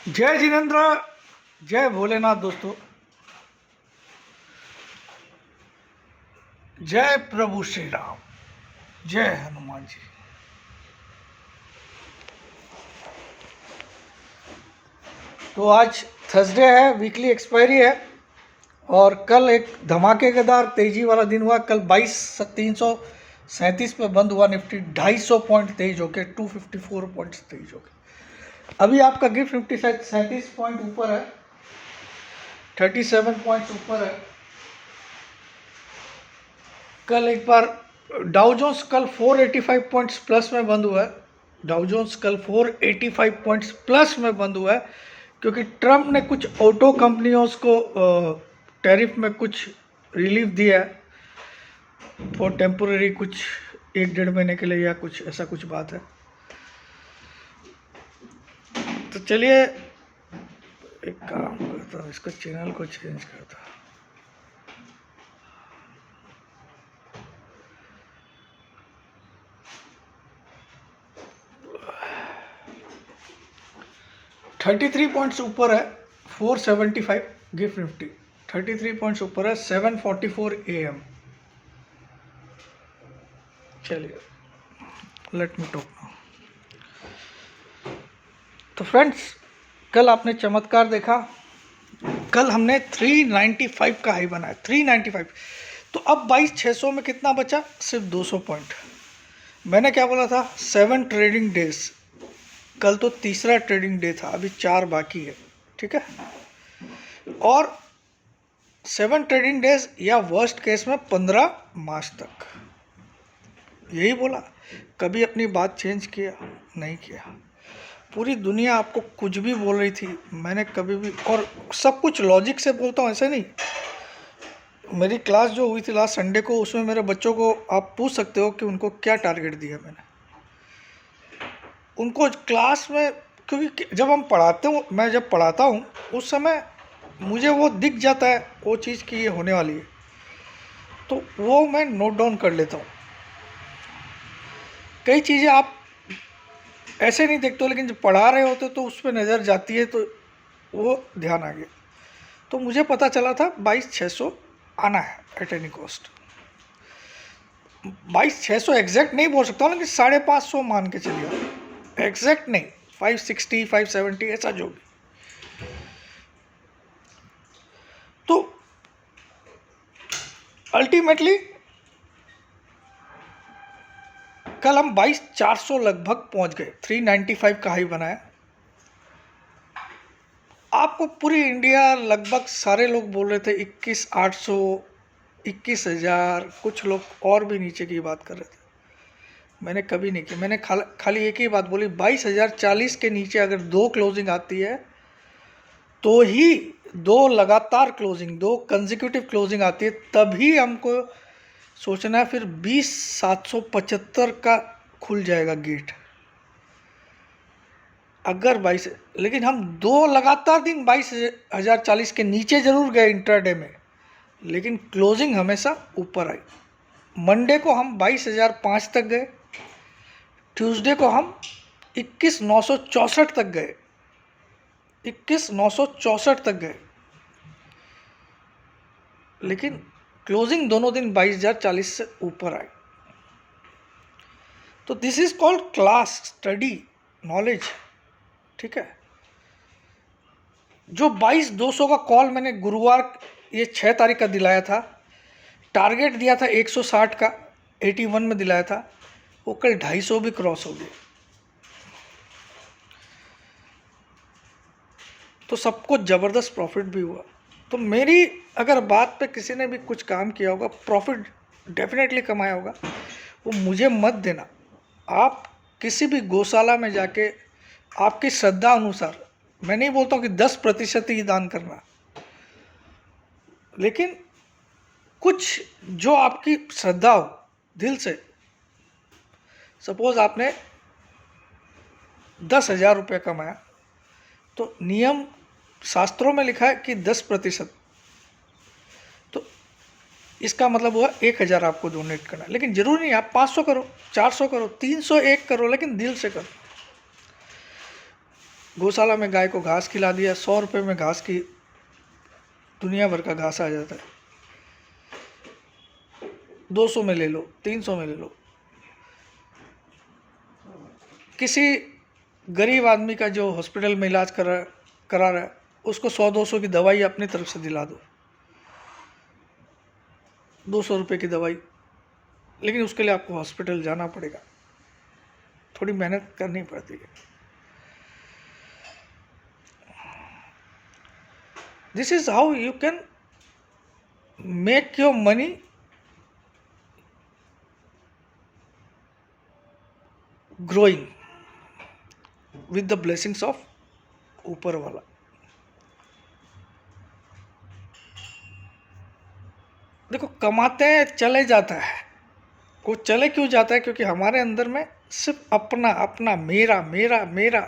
जय जिनेन्द्र, जय भोलेनाथ दोस्तों, जय प्रभु श्री राम, जय हनुमान जी। तो आज थर्सडे है, वीकली एक्सपायरी है और कल एक धमाकेदार तेजी वाला दिन हुआ। कल 22,337 पे बंद हुआ निफ्टी, 250 पॉइंट तेज होके 254 पॉइंट तेज होके। अभी आपका गिफ्ट निफ्टी 37 पॉइंट ऊपर है, 37 पॉइंट ऊपर है। कल एक बार डाउ जोन्स कल 485 पॉइंट्स प्लस में बंद हुआ है। डाउ जोन्स कल 485 पॉइंट्स प्लस में बंद हुआ है क्योंकि ट्रम्प ने कुछ ऑटो कंपनियों को टैरिफ में कुछ रिलीफ दिया है फॉर टेम्पोरेरी, कुछ 1-1.5 महीने के लिए या कुछ ऐसा कुछ बात है। तो चलिए एक काम करता हूँ, इसका चैनल को चेंज करता हूँ। थर्टी 33 पॉइंट्स ऊपर है, 475 गिफ्ट निफ्टी 33 पॉइंट्स ऊपर है, 7:44 AM। चलिए लेट मी टॉक नाउ। तो फ्रेंड्स, कल आपने चमत्कार देखा। कल हमने 395 का हाई बनाया, 395। तो अब 22,600 में कितना बचा? सिर्फ 200 पॉइंट। मैंने क्या बोला था? 7 ट्रेडिंग डेज। कल तो तीसरा ट्रेडिंग डे था, अभी 4 बाकी है, ठीक है। और 7 ट्रेडिंग डेज या वर्स्ट केस में 15 मार्च तक, यही बोला। कभी अपनी बात चेंज किया? नहीं किया। पूरी दुनिया आपको कुछ भी बोल रही थी, मैंने कभी भी, और सब कुछ लॉजिक से बोलता हूँ, ऐसे नहीं। मेरी क्लास जो हुई थी लास्ट संडे को, उसमें मेरे बच्चों को आप पूछ सकते हो कि उनको क्या टारगेट दिया मैंने उनको क्लास में। क्योंकि जब हम पढ़ाते हूँ, मैं जब पढ़ाता हूँ उस समय मुझे वो दिख जाता है, वो चीज़ कि ये होने वाली है, तो वो मैं नोट डाउन कर लेता हूँ। कई चीज़ें आप ऐसे नहीं देखते हो, लेकिन जब पढ़ा रहे होते तो उस पर नज़र जाती है, तो वो ध्यान आ गया। तो मुझे पता चला था 22,600 आना है एट एनी कॉस्ट। 22,600 एग्जैक्ट नहीं बोल सकता हूँ, लेकिन 550 मान के चलिए, एग्जैक्ट नहीं, 560 570 ऐसा जो भी। तो अल्टीमेटली कल हम 22,400 लगभग पहुंच गए, 395 का हाई बनाया। आपको पूरी इंडिया लगभग सारे लोग बोल रहे थे 21,800, 21,000, कुछ लोग और भी नीचे की बात कर रहे थे। मैंने कभी नहीं की। मैंने खाली एक ही बात बोली, 22,040 के नीचे अगर 2 क्लोजिंग आती है तो ही, 2 लगातार क्लोजिंग, 2 कंसेक्यूटिव क्लोजिंग आती है, तभी हमको सोचना है। फिर 20,775 का खुल जाएगा गेट अगर 22, लेकिन हम 2 लगातार दिन 22,040 के नीचे जरूर गए इंट्राडे में, लेकिन क्लोजिंग हमेशा ऊपर आई। मंडे को हम 22,005 तक गए, ट्यूसडे को हम 21,964 तक गए, 21,964 तक गए, लेकिन क्लोजिंग दोनों दिन 22,040 से ऊपर आए। तो this is called class, study, knowledge, ठीक है। जो 22,200 का कॉल मैंने गुरुवार ये 6 तारीख का दिलाया था, टारगेट दिया था 160 का, 81 में दिलाया था, वो कल 250 भी क्रॉस हो गया। तो सबको ज़बरदस्त प्रॉफिट भी हुआ। तो मेरी अगर बात पे किसी ने भी कुछ काम किया होगा, प्रॉफिट डेफिनेटली कमाया होगा, वो मुझे मत देना। आप किसी भी गौशाला में जाके आपकी श्रद्धा अनुसार, मैं नहीं बोलता हूँ कि 10% ही दान करना, लेकिन कुछ जो आपकी श्रद्धा हो दिल से। सपोज आपने 10,000 रुपये कमाया, तो नियम शास्त्रों में लिखा है कि 10%, तो इसका मतलब हुआ 1,000 आपको डोनेट करना। लेकिन जरूरी नहीं आप 500 करो, 400 करो, 301 करो, लेकिन दिल से करो। गौशाला में गाय को घास खिला दिया, 100 रुपये में घास की दुनिया भर का घास आ जाता है। 200 में ले लो, 300 में ले लो। किसी गरीब आदमी का जो हॉस्पिटल में इलाज करा रहा है, उसको 100-200 की दवाई अपनी तरफ से दिला दो, 200 रुपये की दवाई। लेकिन उसके लिए आपको हॉस्पिटल जाना पड़ेगा, थोड़ी मेहनत करनी पड़ती है। This is how you can make your money growing with the blessings of ऊपर वाला। देखो, कमाते हैं चले जाता है, वो चले क्यों जाता है? क्योंकि हमारे अंदर में सिर्फ अपना अपना, मेरा मेरा मेरा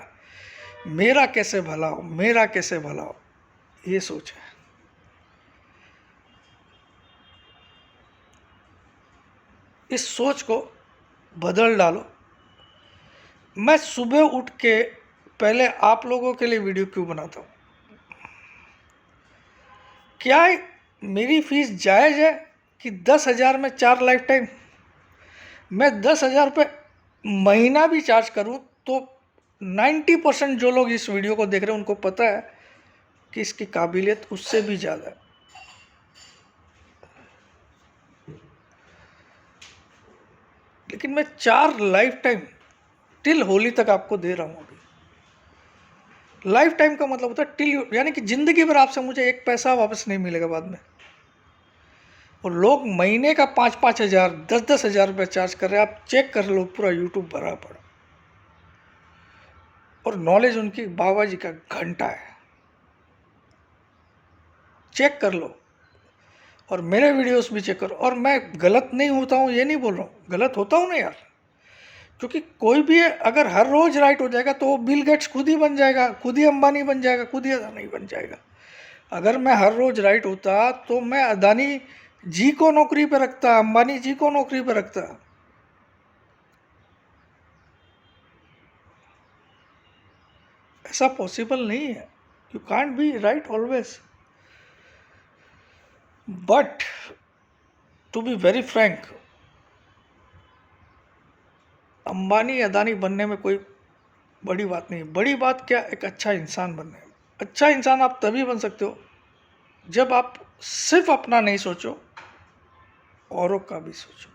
मेरा कैसे भला हो, मेरा कैसे भला हो, ये सोच है। इस सोच को बदल डालो। मैं सुबह उठ के पहले आप लोगों के लिए वीडियो क्यों बनाता हूँ? क्या मेरी फीस जायज़ है कि 10,000 में 4 लाइफ टाइम? मैं 10,000 रुपये महीना भी चार्ज करूँ तो 90% जो लोग इस वीडियो को देख रहे हैं उनको पता है कि इसकी काबिलियत उससे भी ज़्यादा है। लेकिन मैं 4 लाइफ टाइम टिल होली तक आपको दे रहा हूँ। अभी लाइफ टाइम का मतलब होता है टिल, यानी कि ज़िंदगी भर आपसे मुझे एक पैसा वापस नहीं मिलेगा बाद में। और लोग महीने का 5-5 हज़ार, 10-10 हज़ार रुपये चार्ज कर रहे हैं। आप चेक कर लो, पूरा यूट्यूब भरा पड़ा, और नॉलेज उनकी बाबा जी का घंटा है। चेक कर लो, और मेरे वीडियोस भी चेक करो। और मैं गलत नहीं होता हूँ ये नहीं बोल रहा हूँ, गलत होता हूँ ना यार, क्योंकि कोई भी अगर हर रोज़ राइट हो जाएगा तो वो बिल गेट्स खुद ही बन जाएगा, खुद ही अंबानी बन जाएगा, खुद ही अदानी बन जाएगा। अगर मैं हर रोज़ राइट होता तो मैं अदानी जी को नौकरी पे रखता, अंबानी जी को नौकरी पे रखता। ऐसा पॉसिबल नहीं है। You can't be right always. But to be very frank, Ambani Adani बनने में कोई बड़ी बात नहीं। बड़ी बात क्या, एक अच्छा इंसान बनने में। अच्छा इंसान आप तभी बन सकते हो जब आप सिर्फ अपना नहीं सोचो, औरों का भी सोचो।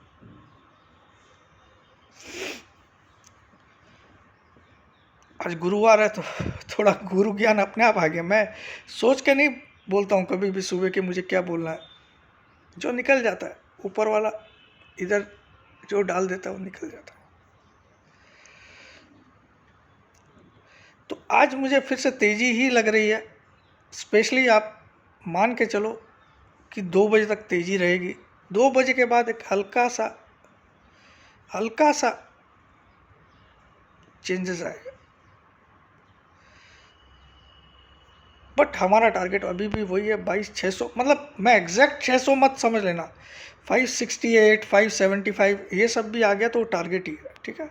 आज गुरुवार है तो थोड़ा गुरु ज्ञान अपने आप आ गया। मैं सोच के नहीं बोलता हूँ कभी भी सुबह कि मुझे क्या बोलना है, जो निकल जाता है ऊपर वाला इधर जो डाल देता है वो निकल जाता है। तो आज मुझे फिर से तेज़ी ही लग रही है। स्पेशली आप मान के चलो कि 2 बजे तक तेज़ी रहेगी। 2 बजे के बाद एक हल्का सा चेंजेस आएगा। बट हमारा टारगेट अभी भी वही है 22,600। मतलब मैं एग्जैक्ट 600 मत समझ लेना, 568, 575 ये सब भी आ गया तो टारगेट ही है, ठीक है।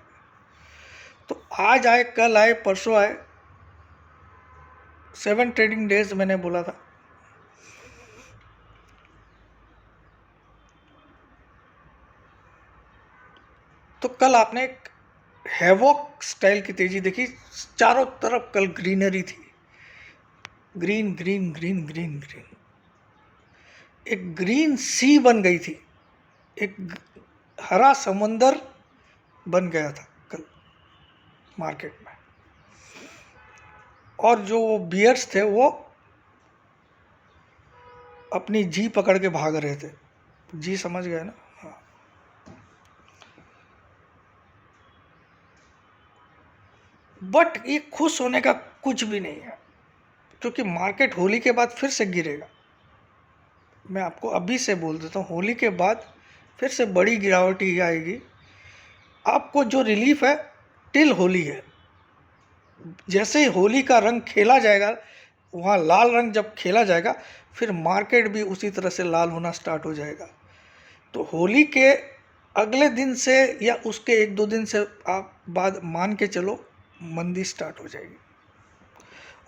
तो आज आए, कल आए, परसों आए, 7 ट्रेडिंग डेज मैंने बोला था। तो कल आपने एक हैवॉक स्टाइल की तेजी देखी, चारों तरफ कल ग्रीनरी थी, green green green green green. एक ग्रीन सी बन गई थी, एक हरा समंदर बन गया था कल मार्केट में। और जो वो बियर्स थे वो अपनी जी पकड़ के भाग रहे थे। जी समझ गए ना? हाँ। बट ये खुश होने का कुछ भी नहीं है, क्योंकि मार्केट होली के बाद फिर से गिरेगा। मैं आपको अभी से बोल देता हूँ, होली के बाद फिर से बड़ी गिरावट ही आएगी। आपको जो रिलीफ है टिल होली है। जैसे ही होली का रंग खेला जाएगा, वहाँ लाल रंग जब खेला जाएगा, फिर मार्केट भी उसी तरह से लाल होना स्टार्ट हो जाएगा। तो होली के अगले दिन से या उसके 1-2 दिन से आप बाद मान के चलो मंदी स्टार्ट हो जाएगी।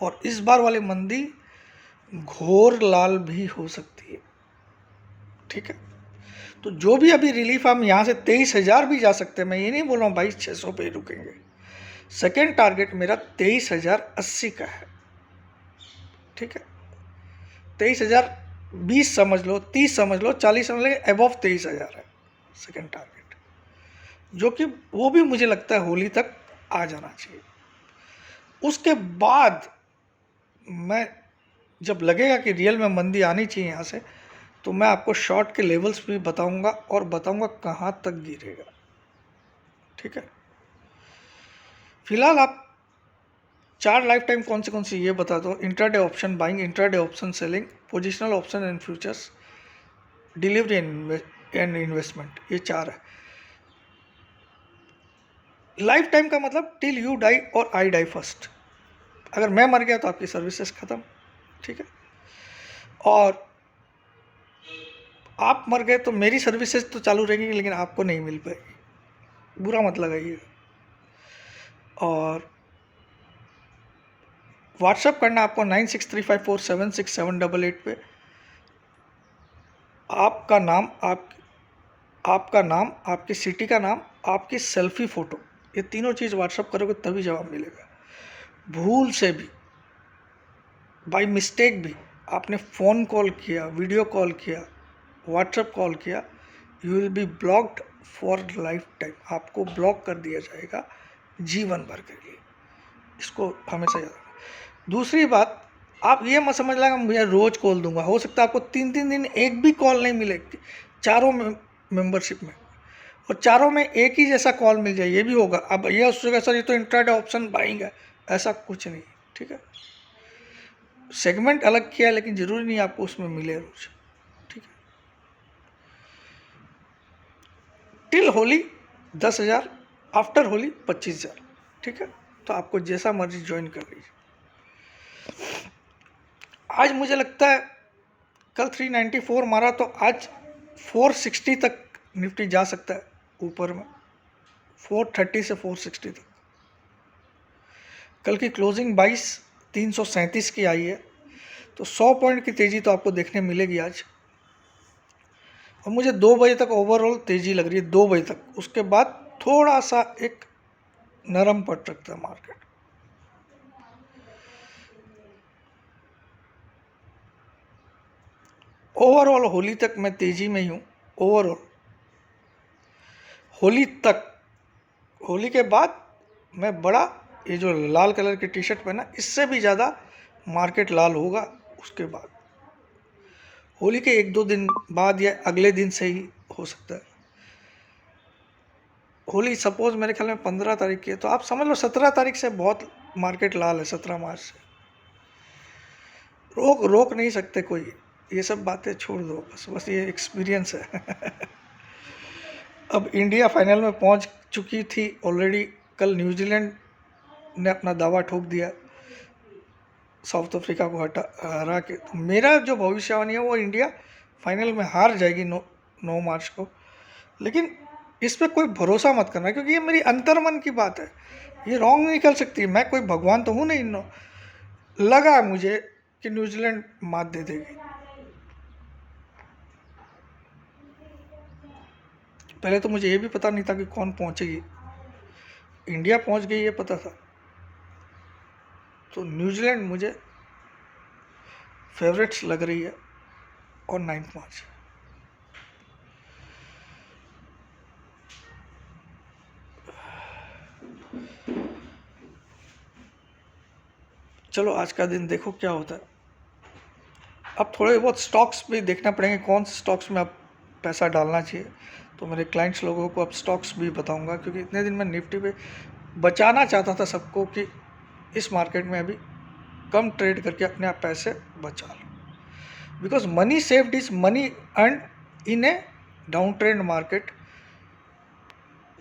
और इस बार वाली मंदी घोर लाल भी हो सकती है। ठीक है, तो जो भी अभी रिलीफ, हम यहाँ से 23,000 भी जा सकते हैं, मैं ये नहीं बोल रहा हूँ 22,600 पे ही रुकेंगे। सेकेंड टारगेट मेरा 23,080 का है। ठीक है, 23,020 समझ लो, 30 समझ लो, 40 समझ लो, अबव 23,000 है सेकेंड टारगेट, जो कि वो भी मुझे लगता है होली तक आ जाना चाहिए। उसके बाद मैं जब लगेगा कि रियल में मंदी आनी चाहिए यहाँ से, तो मैं आपको शॉर्ट के लेवल्स भी बताऊंगा और बताऊंगा कहाँ तक गिरेगा। ठीक है, फिलहाल आप 4 लाइफ टाइम कौन सी ये बता दो। Intraday option buying, intraday option selling, positional option and futures, delivery and investment, ये 4 है। लाइफ टाइम का मतलब टिल यू डाई और आई डाई फर्स्ट। अगर मैं मर गया तो आपकी सर्विसेज खत्म। ठीक है, और आप मर गए तो मेरी सर्विसेज तो चालू रहेंगी, लेकिन आपको नहीं मिल पाएगी, बुरा मत लगाइए। और व्हाट्सअप करना आपको 9635476788 पे। आपका नाम, आपका नाम, आपकी सिटी का नाम, आपकी सेल्फी फ़ोटो, ये तीनों चीज़ व्हाट्सअप करोगे तभी जवाब मिलेगा। भूल से भी, बाय मिस्टेक भी आपने फ़ोन कॉल किया, वीडियो कॉल किया, व्हाट्सएप कॉल किया, you will be blocked for life time. आपको ब्लॉक कर दिया जाएगा जीवन भर के लिए, इसको हमेशा याद रखना। दूसरी बात, आप ये मत समझ लेना मुझे रोज़ कॉल दूंगा, हो सकता है आपको 3-3 दिन एक भी कॉल नहीं मिलेगी चारों मेंबरशिप में, और चारों में एक ही जैसा कॉल मिल जाए, ये भी होगा। अब ये उस जगह सर ये तो इंट्राडे ऑप्शन बाइंग है, ऐसा कुछ नहीं। ठीक है, सेगमेंट अलग किया है, लेकिन ज़रूरी नहीं आपको उसमें मिले रोज। ठीक है, टिल होली 10,000, आफ्टर होली 25,000। ठीक है, तो आपको जैसा मर्जी ज्वाइन कर लीजिए। आज मुझे लगता है कल 394 मारा, तो आज 460 तक निफ्टी जा सकता है ऊपर में, 430 से 460 तक। कल की क्लोजिंग 22,337 की आई है, तो 100 पॉइंट की तेज़ी तो आपको देखने मिलेगी आज। और मुझे 2 बजे तक ओवरऑल तेज़ी लग रही है, 2 बजे तक। उसके बाद थोड़ा सा एक नरम पड़ सकता है मार्केट। ओवरऑल होली तक मैं तेज़ी में ही हूँ, ओवरऑल होली तक। होली के बाद मैं बड़ा, ये जो लाल कलर की टी शर्ट पहना, इससे भी ज़्यादा मार्केट लाल होगा। उसके बाद होली के 1-2 दिन बाद या अगले दिन से ही हो सकता है। होली सपोज मेरे ख्याल में 15 तारीख की है, तो आप समझ लो 17 तारीख से बहुत मार्केट लाल है, 17 मार्च से। रोक नहीं सकते कोई, ये सब बातें छोड़ दो, बस ये एक्सपीरियंस है। अब इंडिया फाइनल में पहुंच चुकी थी ऑलरेडी। कल न्यूजीलैंड ने अपना दावा ठोक दिया साउथ अफ्रीका को हरा के। तो मेरा जो भविष्यवाणी है वो इंडिया फाइनल में हार जाएगी 9 मार्च को। लेकिन इस पर कोई भरोसा मत करना, क्योंकि ये मेरी अंतर्मन की बात है, ये रॉन्ग निकल सकती है। मैं कोई भगवान तो हूँ नहीं। लगा मुझे कि न्यूजीलैंड मात दे देगी। पहले तो मुझे ये भी पता नहीं था कि कौन पहुंचेगी, इंडिया पहुंच गई ये पता था। तो न्यूजीलैंड मुझे फेवरेट्स लग रही है और 9 मार्च। चलो आज का दिन देखो क्या होता है। अब थोड़े बहुत स्टॉक्स भी देखना पड़ेंगे, कौन से स्टॉक्स में अब पैसा डालना चाहिए। तो मेरे क्लाइंट्स लोगों को अब स्टॉक्स भी बताऊंगा, क्योंकि इतने दिन मैं निफ्टी पे बचाना चाहता था सबको कि इस मार्केट में अभी कम ट्रेड करके अपने आप पैसे बचा लो। Because money saved is money earn in a down trend market.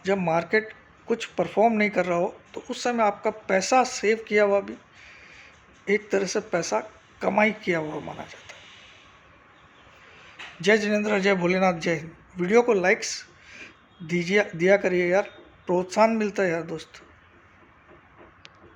जब मार्केट कुछ परफॉर्म नहीं कर रहा हो, तो उस समय आपका पैसा सेव किया हुआ भी एक तरह से पैसा कमाई किया हुआ माना जाता है। जय जिनेंद्र, जय भोलेनाथ, जय हिंद। वीडियो को लाइक्स दिया करिए यार, प्रोत्साहन मिलता है यार दोस्त।